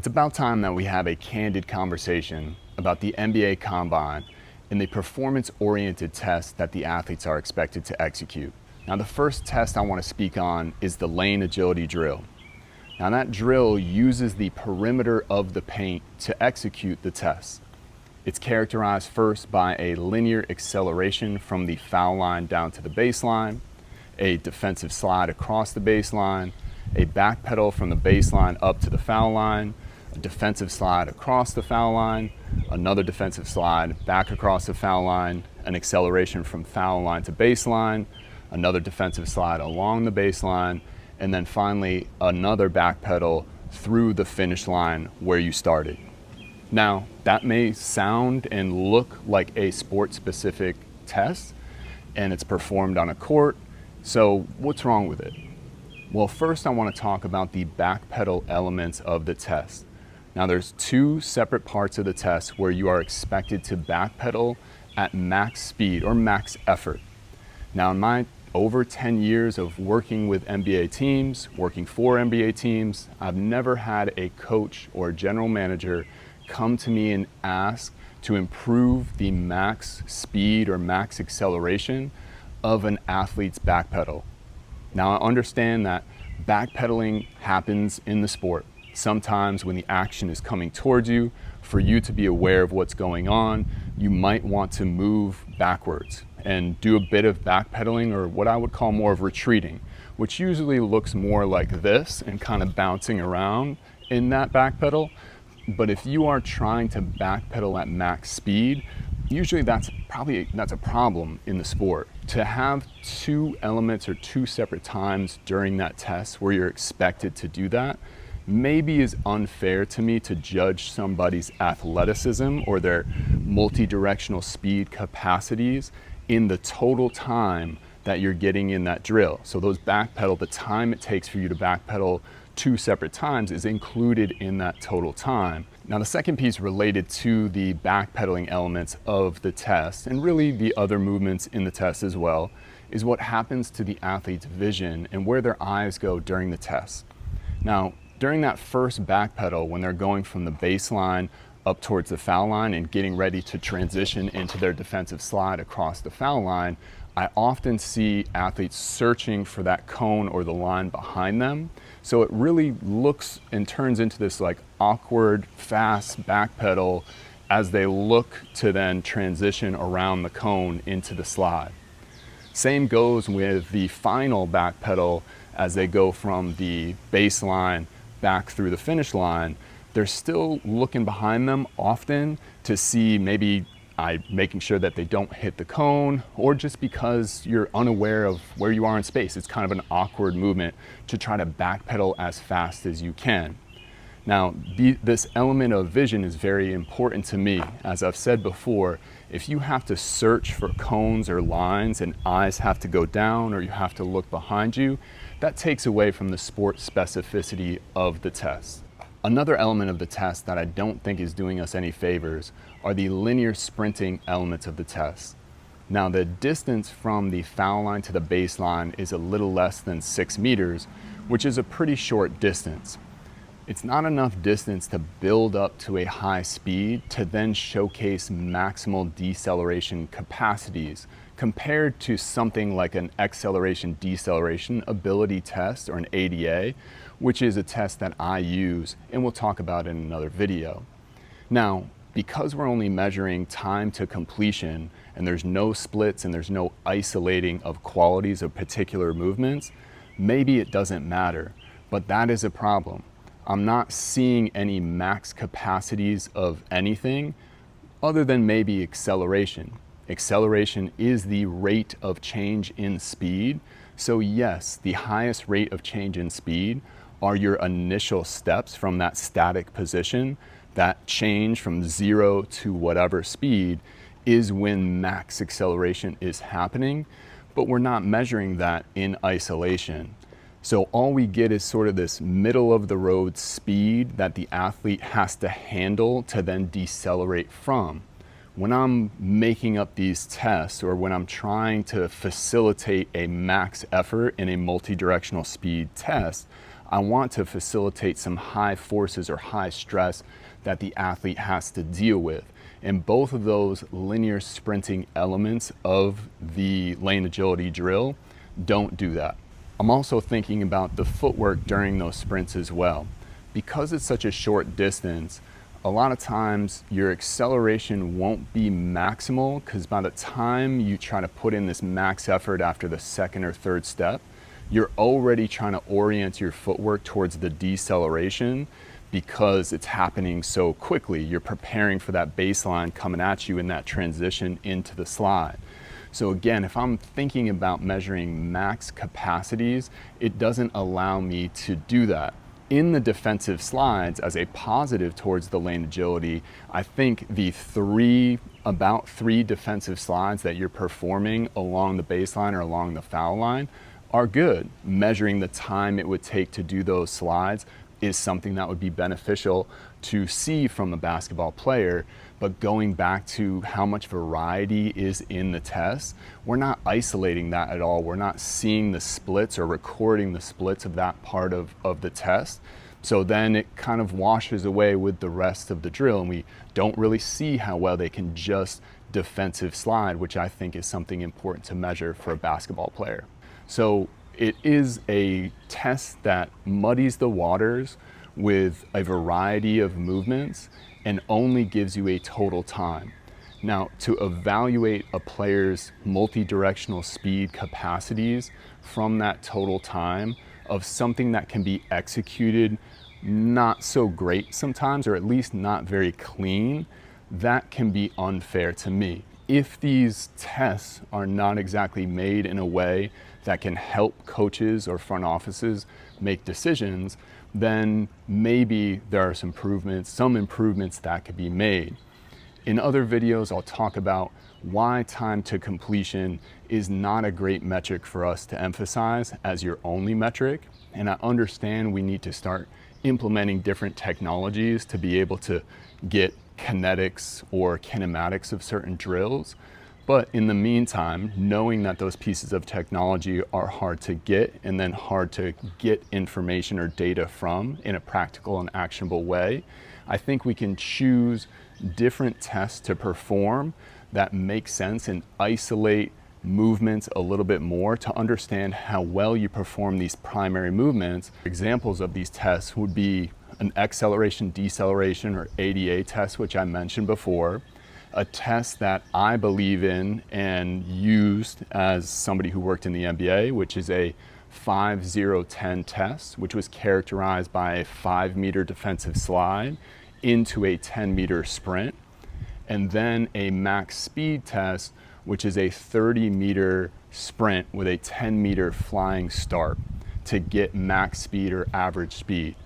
about time that we have a candid conversation about the NBA Combine and the performance-oriented tests that the athletes are expected to execute. Now, the first test I want to speak on is the lane agility drill. Now, that drill uses the perimeter of the paint to execute the test. It's characterized first by a linear acceleration from the foul line down to the baseline, a defensive slide across the baseline, a backpedal from the baseline up to the foul line, a defensive slide across the foul line, another defensive slide back across the foul line, an acceleration from foul line to baseline, another defensive slide along the baseline, and then finally another backpedal through the finish line where you started. Now, that may sound and look like a sport-specific test, and it's performed on a court, so what's wrong with it? Well, first I want to talk about the backpedal elements of the test. Now, there's two separate parts of the test where you are expected to backpedal at max speed or max effort. Now, in my over 10 years of working with NBA teams, working for NBA teams, I've never had a coach or general manager come to me and ask to improve the max speed or max acceleration of an athlete's backpedal. Now, I understand that backpedaling happens in the sport. Sometimes when the action is coming towards you, for you to be aware of what's going on, you might want to move backwards and do a bit of backpedaling, or what I would call more of retreating, which usually looks more like this and kind of bouncing around in that backpedal. But if you are trying to backpedal at max speed, usually that's a problem in the sport. To have two elements or two separate times during that test where you're expected to do that maybe is unfair to me to judge somebody's athleticism or their multi-directional speed capacities in the total time that you're getting in that drill. So those backpedal, the time it takes for you to backpedal two separate times is included in that total time. Now, the second piece related to the backpedaling elements of the test, and really the other movements in the test as well, is what happens to the athlete's vision and where their eyes go during the test. Now, during that first backpedal, when they're going from the baseline up towards the foul line and getting ready to transition into their defensive slide across the foul line, I often see athletes searching for that cone or the line behind them. So it really looks and turns into this like awkward, fast backpedal as they look to then transition around the cone into the slide. Same goes with the final backpedal as they go from the baseline back through the finish line. They're still looking behind them often to see maybe making sure that they don't hit the cone, or just because you're unaware of where you are in space. It's kind of an awkward movement to try to backpedal as fast as you can. Now, this element of vision is very important to me. As I've said before, if you have to search for cones or lines and eyes have to go down or you have to look behind you, that takes away from the sport specificity of the test. Another element of the test that I don't think is doing us any favors are the linear sprinting elements of the test. Now, the distance from the foul line to the baseline is a little less than 6 meters, which is a pretty short distance. It's not enough distance to build up to a high speed to then showcase maximal deceleration capacities compared to something like an acceleration-deceleration ability test or an ADA, which is a test that I use and we'll talk about in another video. Now, because we're only measuring time to completion and there's no splits and there's no isolating of qualities of particular movements, maybe it doesn't matter, but that is a problem. I'm not seeing any max capacities of anything other than maybe acceleration. Acceleration is the rate of change in speed. So yes, the highest rate of change in speed are your initial steps from that static position. That change from 0 to whatever speed is when max acceleration is happening, but we're not measuring that in isolation. So all we get is sort of this middle of the road speed that the athlete has to handle to then decelerate from. When I'm making up these tests or when I'm trying to facilitate a max effort in a multi-directional speed test, I want to facilitate some high forces or high stress that the athlete has to deal with. And both of those linear sprinting elements of the lane agility drill don't do that. I'm also thinking about the footwork during those sprints as well. Because it's such a short distance, a lot of times your acceleration won't be maximal, because by the time you try to put in this max effort after the second or third step, you're already trying to orient your footwork towards the deceleration because it's happening so quickly. You're preparing for that baseline coming at you in that transition into the slide. So again, if I'm thinking about measuring max capacities, it doesn't allow me to do that. In the defensive slides, as a positive towards the lane agility, I think the about three defensive slides that you're performing along the baseline or along the foul line are good. Measuring the time it would take to do those slides is something that would be beneficial to see from a basketball player. But going back to how much variety is in the test, we're not isolating that at all. We're not seeing the splits or recording the splits of that part of the test. So then it kind of washes away with the rest of the drill, and we don't really see how well they can just defensive slide, which I think is something important to measure for a basketball player. So it is a test that muddies the waters with a variety of movements and only gives you a total time. Now, to evaluate a player's multi-directional speed capacities from that total time of something that can be executed not so great sometimes, or at least not very clean, that can be unfair to me. If these tests are not exactly made in a way that can help coaches or front offices make decisions, then maybe there are some improvements that could be made. In other videos, I'll talk about why time to completion is not a great metric for us to emphasize as your only metric. And I understand we need to start implementing different technologies to be able to get kinetics or kinematics of certain drills. But in the meantime, knowing that those pieces of technology are hard to get and then hard to get information or data from in a practical and actionable way, I think we can choose different tests to perform that make sense and isolate movements a little bit more to understand how well you perform these primary movements. Examples of these tests would be an acceleration, deceleration, or ADA test, which I mentioned before. A test that I believe in and used as somebody who worked in the NBA, which is a 5-0-10 test, which was characterized by a 5-meter defensive slide into a 10-meter sprint. And then a max speed test, which is a 30-meter sprint with a 10-meter flying start to get max speed or average speed.